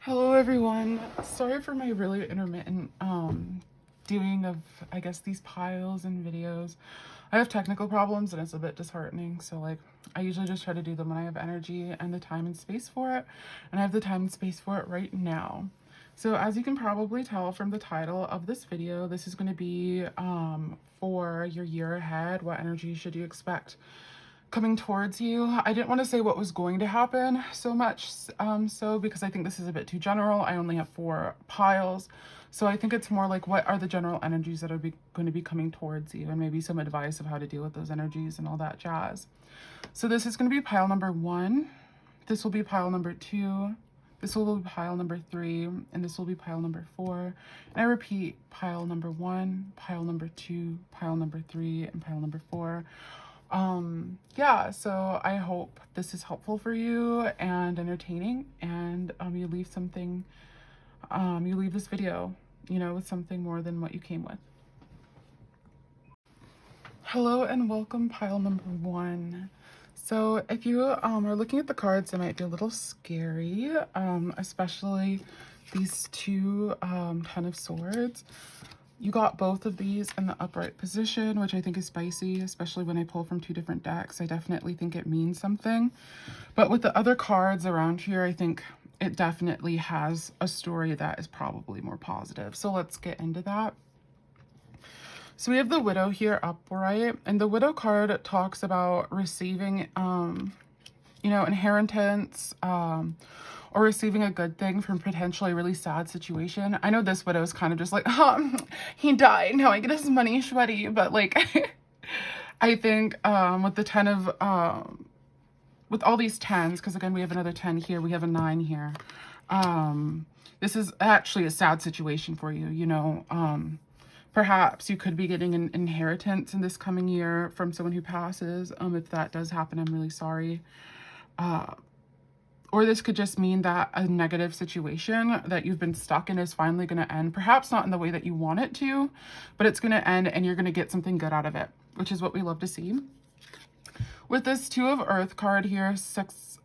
Hello everyone. Sorry for my really intermittent doing of I guess these piles and videos. I have technical problems and it's a bit disheartening. So like I usually just try to do them when I have energy and the time and space for it. And I have the time and space for it right now. So as you can probably tell from the title of this video, this is going to be for your year ahead. What energy should you expect coming towards you? I didn't want to say what was going to happen so much so because I think this is a bit too general. I only have 4 piles. So I think it's more like what are the general energies that are going to be coming towards you and maybe some advice of how to deal with those energies and all that jazz. So this is going to be pile number 1. This will be pile number 2. This will be pile number 3, and this will be pile number 4. And I repeat, pile number 1, pile number 2, pile number 3, and pile number 4. Yeah, so I hope this is helpful for you and entertaining, and you leave something, you leave this video, with something more than what you came with. Hello and welcome, pile number 1. So if you are looking at the cards, it might be a little scary, especially these 2 Ten of Swords. You got both of these in the upright position, which I think is spicy, especially when I pull from 2 different decks. I definitely think it means something. But with the other cards around here, I think it definitely has a story that is probably more positive. So let's get into that. So we have the Widow here upright, and the Widow card talks about receiving, inheritance, or receiving a good thing from potentially a really sad situation. I know this Widow is kind of just like, he died, now I get his money, sweaty. But like, I think with the 10 of, with all these 10s, because again, we have another 10 here, we have a 9 here. This is actually a sad situation for you, Perhaps you could be getting an inheritance in this coming year from someone who passes. If that does happen, I'm really sorry. Or this could just mean that a negative situation that you've been stuck in is finally going to end. Perhaps not in the way that you want it to, but it's going to end and you're going to get something good out of it, which is what we love to see. With this 2 of Earth card here, sextants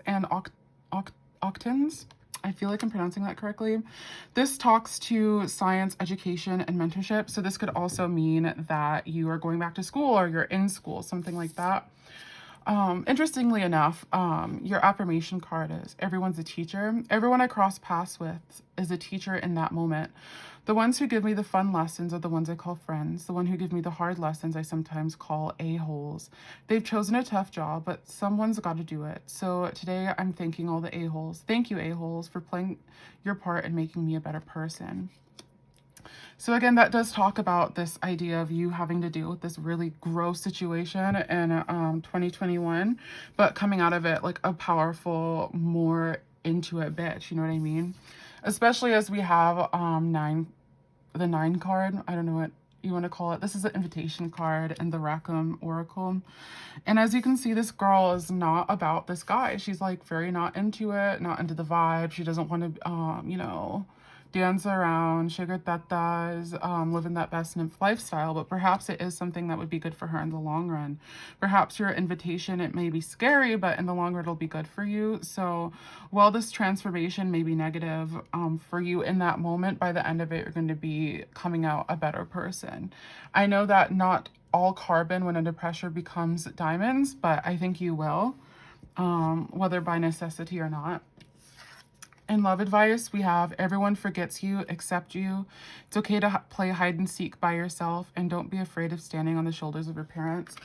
and octans. I feel like I'm pronouncing that correctly. This talks to science, education, and mentorship. So this could also mean that you are going back to school or you're in school, something like that. Interestingly enough, your affirmation card is everyone's a teacher. Everyone I cross paths with is a teacher in that moment. The ones who give me the fun lessons are the ones I call friends. The one who give me the hard lessons I sometimes call a-holes. They've chosen a tough job, but someone's got to do it. So today I'm thanking all the a-holes. Thank you, a-holes, for playing your part in making me a better person. So again, that does talk about this idea of you having to deal with this really gross situation in 2021, but coming out of it like a powerful, more into it bitch, you know what I mean? Especially as we have the 9 card. I don't know what you want to call it. This is an invitation card in the Rackham Oracle. And as you can see, this girl is not about this guy. She's like very not into it, not into the vibe. She doesn't want to, dance around, sugar tatas, living that best nymph lifestyle, but perhaps it is something that would be good for her in the long run. Perhaps your invitation, it may be scary, but in the long run, it'll be good for you. So while this transformation may be negative for you in that moment, by the end of it, you're going to be coming out a better person. I know that not all carbon when under pressure becomes diamonds, but I think you will, whether by necessity or not. In love advice, we have everyone forgets you except you. It's okay to play hide and seek by yourself, and don't be afraid of standing on the shoulders of your parents.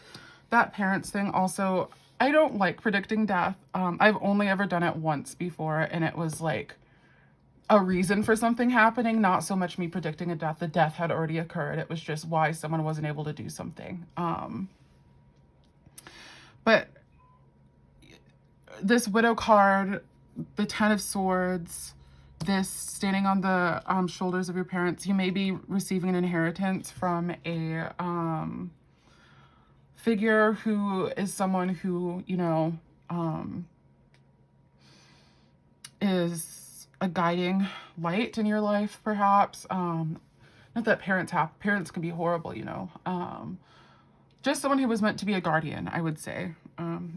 That parents thing also, I don't like predicting death. I've only ever done it once before, and it was like a reason for something happening, not so much me predicting a death. The death had already occurred. It was just why someone wasn't able to do something. But this Widow card, the 10 of Swords, this standing on the shoulders of your parents, you may be receiving an inheritance from a figure who is someone who, is a guiding light in your life, perhaps. Not that parents can be horrible, just someone who was meant to be a guardian, I would say,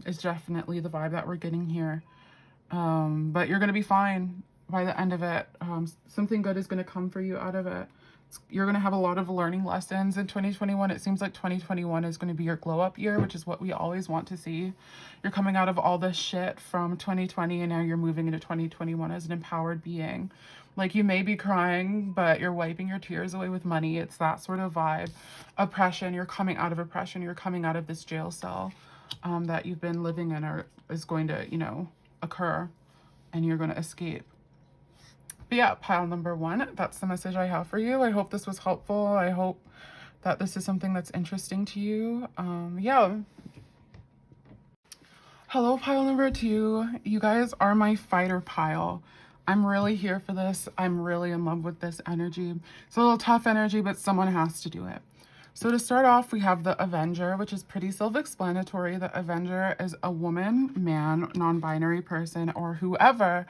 is definitely the vibe that we're getting here. But you're going to be fine by the end of it. Something good is going to come for you out of it. You're going to have a lot of learning lessons in 2021. It seems like 2021 is going to be your glow up year, which is what we always want to see. You're coming out of all this shit from 2020 and now you're moving into 2021 as an empowered being. Like, you may be crying, but you're wiping your tears away with money. It's that sort of vibe. Oppression, you're coming out of oppression. You're coming out of this jail cell that you've been living in, or is going to, you know, occur, and you're going to escape. But yeah, pile number 1, that's the message I have for you. I hope this was helpful. I hope that this is something that's interesting to you. Yeah. Hello, pile number 2. You guys are my fighter pile. I'm really here for this. I'm really in love with this energy. It's a little tough energy, but someone has to do it. So to start off, we have the Avenger, which is pretty self-explanatory. The Avenger is a woman, man, non-binary person, or whoever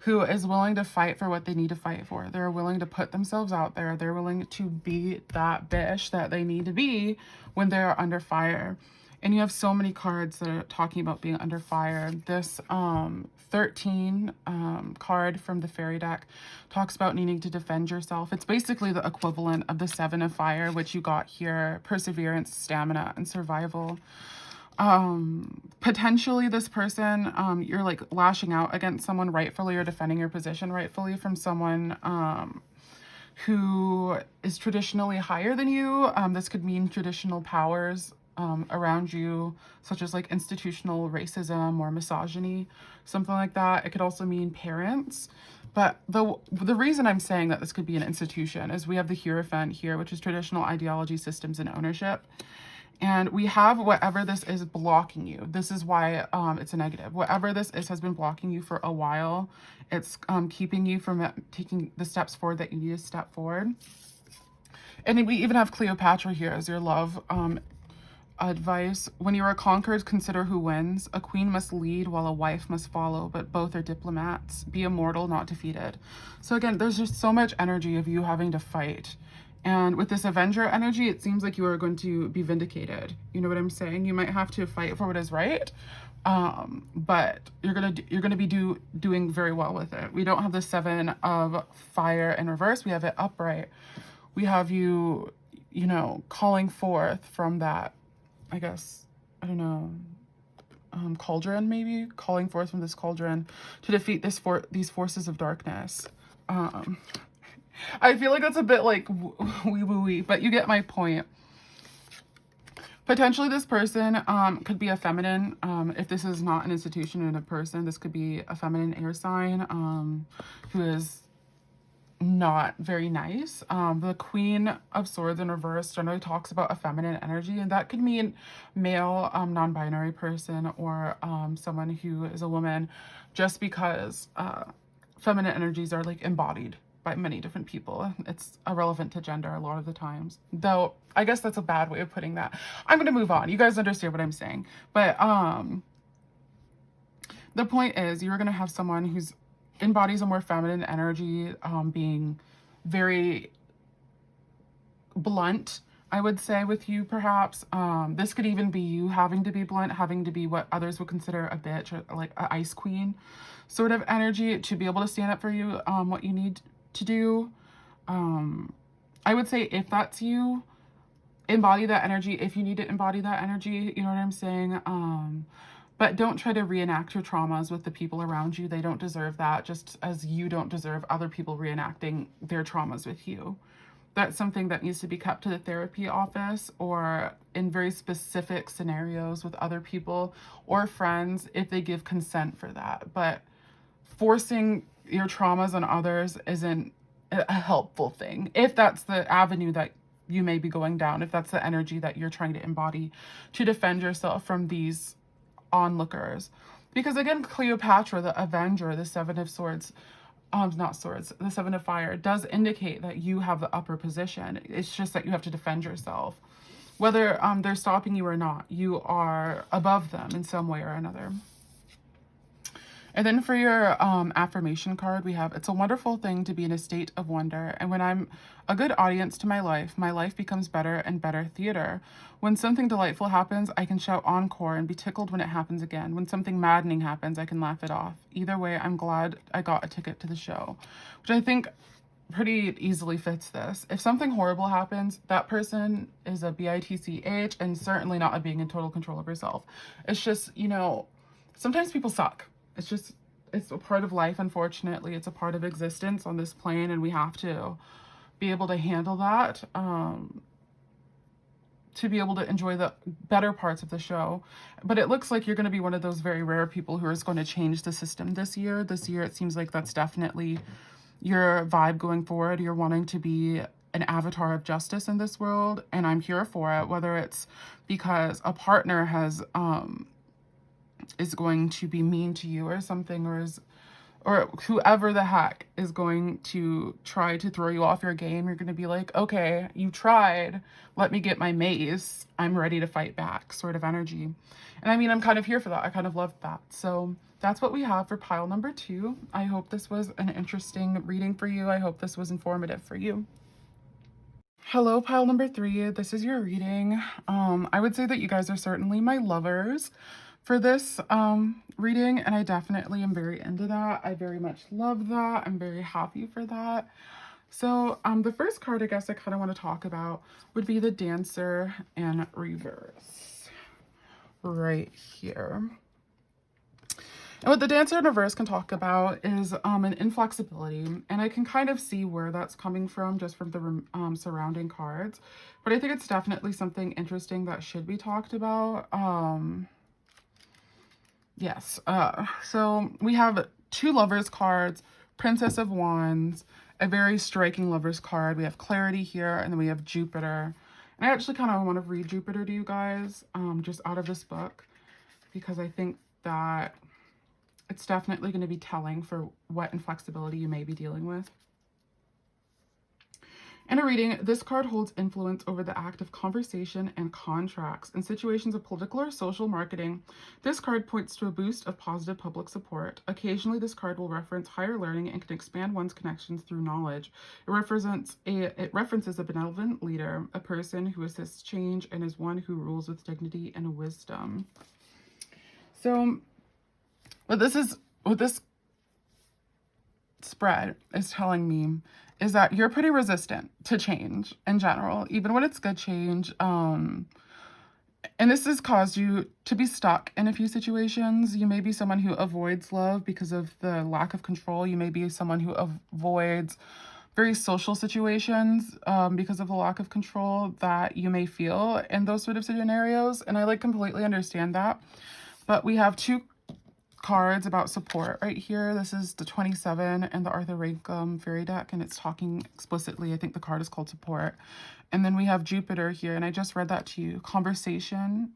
who is willing to fight for what they need to fight for. They're willing to put themselves out there. They're willing to be that bitch that they need to be when they're under fire. And you have so many cards that are talking about being under fire. This 13 card from the fairy deck talks about needing to defend yourself. It's basically the equivalent of the 7 of fire, which you got here: perseverance, stamina, and survival. Potentially this person, you're like lashing out against someone rightfully, or defending your position rightfully from someone who is traditionally higher than you. This could mean traditional powers around you, such as like institutional racism or misogyny, something like that. It could also mean parents. But the reason I'm saying that this could be an institution is we have the Hierophant here, which is traditional ideology, systems, and ownership. And we have whatever this is blocking you. This is why it's a negative. Whatever this is has been blocking you for a while. It's keeping you from taking the steps forward that you need to step forward. And we even have Cleopatra here as your love advice. When you are conquered, consider who wins. A queen must lead while a wife must follow, but both are diplomats. Be immortal, not defeated. So again, there's just so much energy of you having to fight. And with this Avenger energy, it seems like you are going to be vindicated. You know what I'm saying? You might have to fight for what is right, but you're gonna be doing very well with it. We don't have the 7 of fire in reverse. We have it upright. We have you, you know, calling forth from that, I guess, I don't know, cauldron, maybe? Calling forth from this cauldron to defeat these forces of darkness. I feel like that's a bit like wee, but you get my point. Potentially this person could be a feminine. If this is not an institution and a person, this could be a feminine air sign who is not very nice. The Queen of Swords in reverse generally talks about a feminine energy, and that could mean male, non-binary person, or someone who is a woman, just because feminine energies are like embodied by many different people. It's irrelevant to gender a lot of the times, though I guess that's a bad way of putting that. I'm gonna move on. You guys understand what I'm saying. But the point is, you're gonna have someone who's embodies a more feminine energy, being very blunt, I would say, with you, perhaps. This could even be you having to be blunt, having to be what others would consider a bitch, or like an ice queen sort of energy, to be able to stand up for you, what you need to do. I would say, if that's you, embody that energy if you need to embody that energy, you know what I'm saying? But don't try to reenact your traumas with the people around you. They don't deserve that, just as you don't deserve other people reenacting their traumas with you. That's something that needs to be kept to the therapy office, or in very specific scenarios with other people or friends, if they give consent for that. But forcing your traumas on others isn't a helpful thing, if that's the avenue that you may be going down, if that's the energy that you're trying to embody to defend yourself from these onlookers. Because again, Cleopatra, the Avenger, the 7 of Swords, not swords, the 7 of fire, does indicate that you have the upper position. It's just that you have to defend yourself. Whether they're stopping you or not, you are above them in some way or another. And then for your affirmation card, we have, it's a wonderful thing to be in a state of wonder. And when I'm a good audience to my life becomes better and better theater. When something delightful happens, I can shout encore and be tickled when it happens again. When something maddening happens, I can laugh it off. Either way, I'm glad I got a ticket to the show, which I think pretty easily fits this. If something horrible happens, that person is a bitch and certainly not a being in total control of herself. It's just, you know, sometimes people suck. It's a part of life, unfortunately. It's a part of existence on this plane, and we have to be able to handle that, to be able to enjoy the better parts of the show. But it looks like you're going to be one of those very rare people who is going to change the system this year. This year, it seems like that's definitely your vibe going forward. You're wanting to be an avatar of justice in this world, and I'm here for it, whether it's because a partner is going to be mean to you or something, or whoever the heck is going to try to throw you off your game. You're going to be like, okay, you tried, let me get my mace, I'm ready to fight back, sort of energy. And I mean, I'm kind of here for that. I kind of loved that. So that's what we have for pile number 2. I hope this was an interesting reading for you. I hope this was informative for you. Hello, pile number 3. This is your reading. I would say that you guys are certainly my lovers for this reading, and I definitely am very into that. I very much love that. I'm very happy for that. So the first card I guess I kind of want to talk about would be the Dancer in reverse right here. And what the Dancer in reverse can talk about is an inflexibility, and I can kind of see where that's coming from just from the surrounding cards, but I think it's definitely something interesting that should be talked about. Yes, so we have 2 Lovers cards, Princess of Wands, a very striking Lovers card. We have Clarity here, and then we have Jupiter. And I actually kind of want to read Jupiter to you guys, just out of this book, because I think that it's definitely going to be telling for what inflexibility you may be dealing with. In a reading, this card holds influence over the act of conversation and contracts. In situations of political or social marketing, this card points to a boost of positive public support. Occasionally, this card will reference higher learning and can expand one's connections through knowledge. It references a benevolent leader, a person who assists change, and is one who rules with dignity and wisdom. So, what this spread is telling me is that you're pretty resistant to change in general, even when it's good change. And this has caused you to be stuck in a few situations. You may be someone who avoids love because of the lack of control. You may be someone who avoids very social situations because of the lack of control that you may feel in those sort of scenarios. And I completely understand that. But we have 2 cards about support right here. This is the 27 and the Arthur Rankum fairy deck, and it's talking explicitly. I think the card is called support. And then we have Jupiter here, and I just read that to you. Conversation,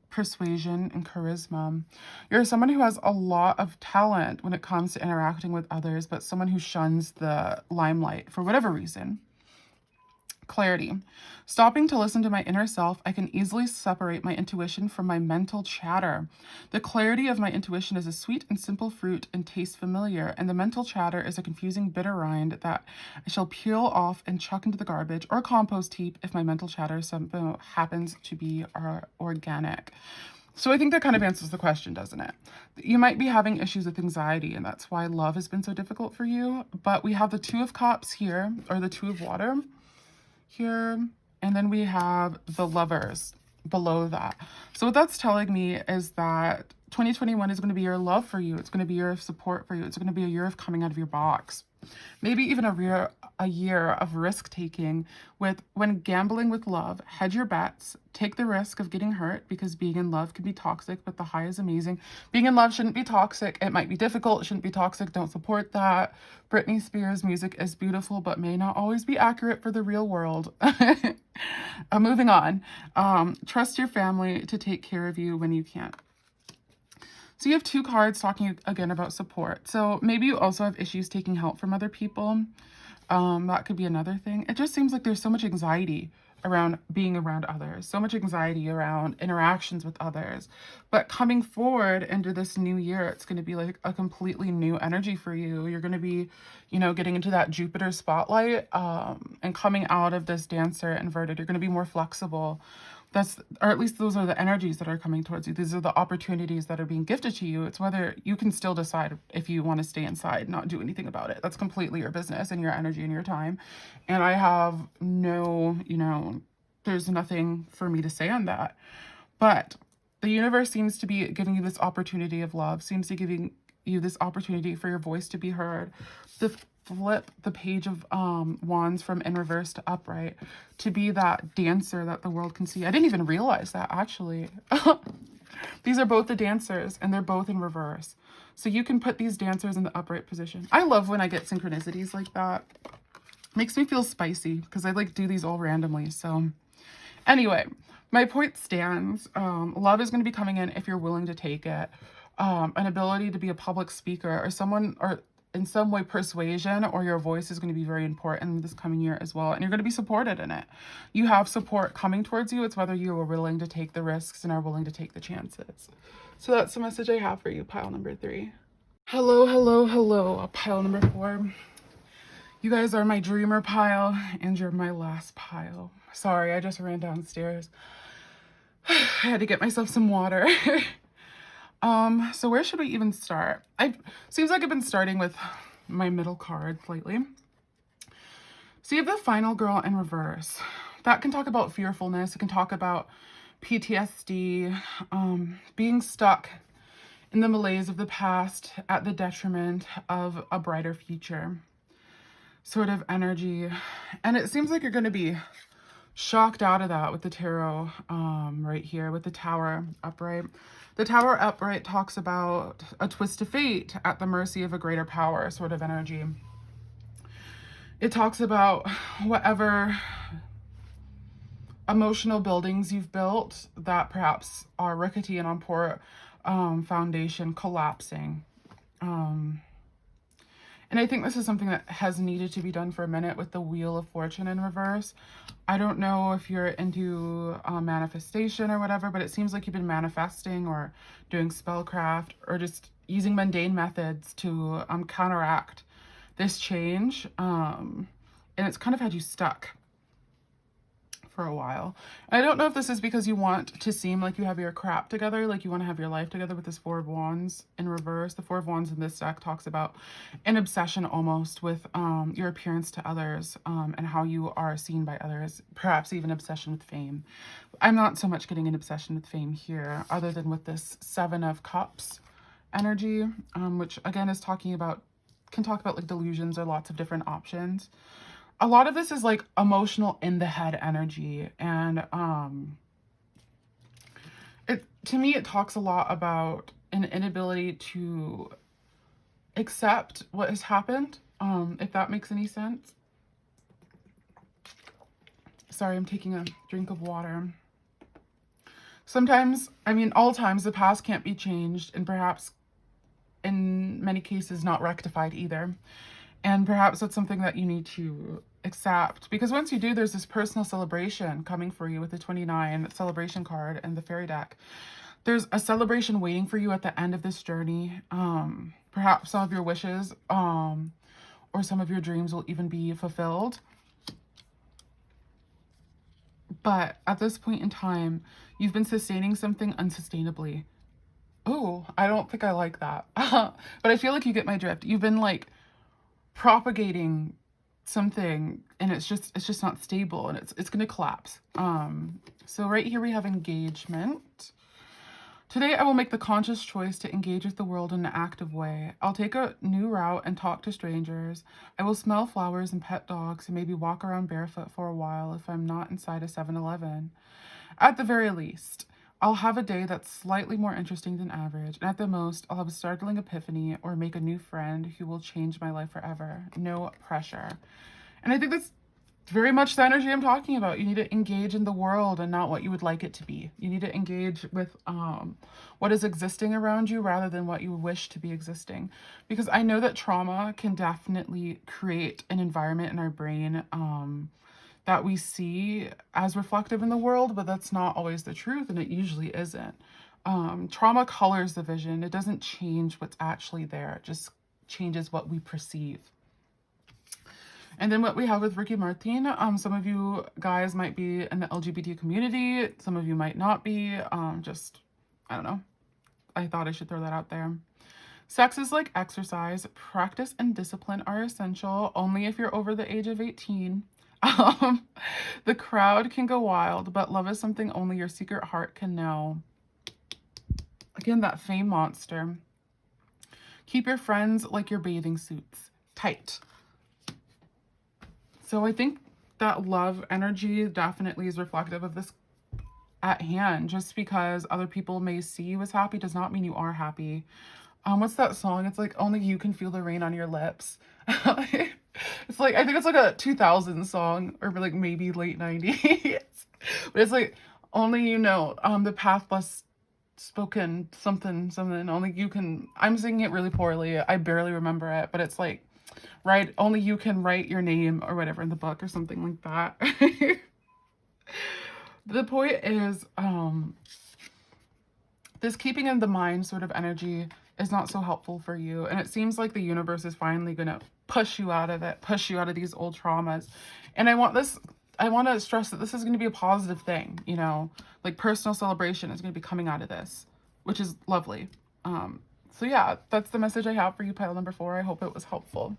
persuasion, and charisma. You're someone who has a lot of talent when it comes to interacting with others, but someone who shuns the limelight for whatever reason. Clarity. Stopping to listen to my inner self, I can easily separate my intuition from my mental chatter. The clarity of my intuition is a sweet and simple fruit and tastes familiar, and the mental chatter is a confusing bitter rind that I shall peel off and chuck into the garbage or compost heap if my mental chatter somehow happens to be organic. So I think that kind of answers the question, doesn't it? You might be having issues with anxiety, and that's why love has been so difficult for you. But we have the 2 of Cups here, or the 2 of Water here, and then we have the Lovers below that. So what that's telling me is that 2021 is going to be your love for you. It's going to be your support for you. It's going to be a year of coming out of your box. Maybe even a year of risk taking. When gambling with love, hedge your bets, take the risk of getting hurt, because being in love can be toxic, but the high is amazing. Being in love shouldn't be toxic. It might be difficult. It shouldn't be toxic. Don't support that. Britney Spears' music is beautiful, but may not always be accurate for the real world. Moving on. Trust your family to take care of you when you can't. So you have 2 cards talking again about support. So maybe you also have issues taking help from other people. That could be another thing. It just seems like there's so much anxiety around being around others, so much anxiety around interactions with others. But coming forward into this new year, it's going to be like a completely new energy for you. You're going to be, you know, getting into that Jupiter spotlight, and coming out of this Dancer inverted. You're going to be more flexible. That's, or at least those are the energies that are coming towards you. These are the opportunities that are being gifted to you. It's whether you can still decide if you want to stay inside and not do anything about it. That's completely your business and your energy and your time. And I have no, you know, there's nothing for me to say on that. But the universe seems to be giving you this opportunity of love, seems to be giving you this opportunity for your voice to be heard. The flip the page of wands from in reverse to upright, to be that dancer that the world can see. I didn't even realize that, actually. These are both the dancers, and they're both in reverse. So you can put these dancers in the upright position. I love when I get synchronicities like that. Makes me feel spicy, because I like do these all randomly. So anyway, my point stands. Love is going to be coming in if you're willing to take it. An ability to be a public speaker, or someone, or in some way persuasion, or your voice is going to be very important this coming year as well. And you're going to be supported in it. You have support coming towards you. It's whether you are willing to take the risks and are willing to take the chances. So that's the message I have for you, pile number 3. Hello, hello, hello, pile number 4. You guys are my dreamer pile, and you're my last pile. Sorry, I just ran downstairs. I had to get myself some water. So where should we even start? Seems like I've been starting with my middle cards lately. So you have the final girl in reverse. That can talk about fearfulness. It can talk about PTSD, being stuck in the malaise of the past at the detriment of a brighter future sort of energy. And it seems like you're going to be shocked out of that with the tarot right here with the Tower upright. The Tower upright talks about a twist of fate at the mercy of a greater power sort of energy. It talks about whatever emotional buildings you've built that perhaps are rickety and on poor foundation collapsing. And I think this is something that has needed to be done for a minute with the Wheel of Fortune in reverse. I don't know if you're into manifestation or whatever, but it seems like you've been manifesting or doing spellcraft or just using mundane methods to counteract this change. And it's kind of had you stuck for a while. I don't know if this is because you want to seem like you have your crap together, like you want to have your life together with this Four of Wands in reverse. The Four of Wands in this deck talks about an obsession almost with your appearance to others, and how you are seen by others, perhaps even obsession with fame. I'm not so much getting an obsession with fame here, other than with this Seven of Cups energy, which again is talking about, can talk about like delusions or lots of different options. A lot of this is like emotional in the head energy, and to me it talks a lot about an inability to accept what has happened, if that makes any sense. Sorry, I'm taking a drink of water. Sometimes, I mean, all times, the past can't be changed, and perhaps in many cases not rectified either. And perhaps that's something that you need to accept, because once you do, there's this personal celebration coming for you with the 29 celebration card and the fairy deck. There's a celebration waiting for you at the end of this journey. Perhaps some of your wishes or some of your dreams will even be fulfilled. But at this point in time, you've been sustaining something unsustainably. Oh, I don't think I like that. But I feel like you get my drift. You've been like propagating something, and it's just not stable, and it's going to collapse. So right here we have engagement. Today I will make the conscious choice to engage with the world in an active way. I'll take a new route and talk to strangers. I will smell flowers and pet dogs and maybe walk around barefoot for a while if I'm not inside a 7-Eleven. At the very least, I'll have a day that's slightly more interesting than average, and at the most, I'll have a startling epiphany or make a new friend who will change my life forever. No pressure. And I think that's very much the energy I'm talking about. You need to engage in the world and not what you would like it to be. You need to engage with what is existing around you rather than what you wish to be existing. Because I know that trauma can definitely create an environment in our brain that we see as reflective in the world, but that's not always the truth, and it usually isn't. Trauma colors the vision. It doesn't change what's actually there. It just changes what we perceive. And then what we have with Ricky Martin, some of you guys might be in the LGBT community. Some of you might not be. I don't know. I thought I should throw that out there. Sex is like exercise. Practice and discipline are essential, only if you're over the age of 18. The crowd can go wild, but love is something only your secret heart can know. Again, that fame monster. Keep your friends like your bathing suits. Tight. So I think that love energy definitely is reflective of this at hand. Just because other people may see you as happy does not mean you are happy. What's that song? It's like, only you can feel the rain on your lips. It's like, I think it's like a 2000 song, or like maybe late 90s. But it's like, only you know, the path less spoken, something, only you can, I'm singing it really poorly. I barely remember it, but it's like, right, only you can write your name or whatever in the book or something like that. The point is, this keeping in the mind sort of energy is not so helpful for you. And it seems like the universe is finally going to push you out of it, push you out of these old traumas. And I want to stress that this is going to be a positive thing, you know, like personal celebration is going to be coming out of this, which is lovely. So yeah, that's the message I have for you, pile number 4. I hope it was helpful.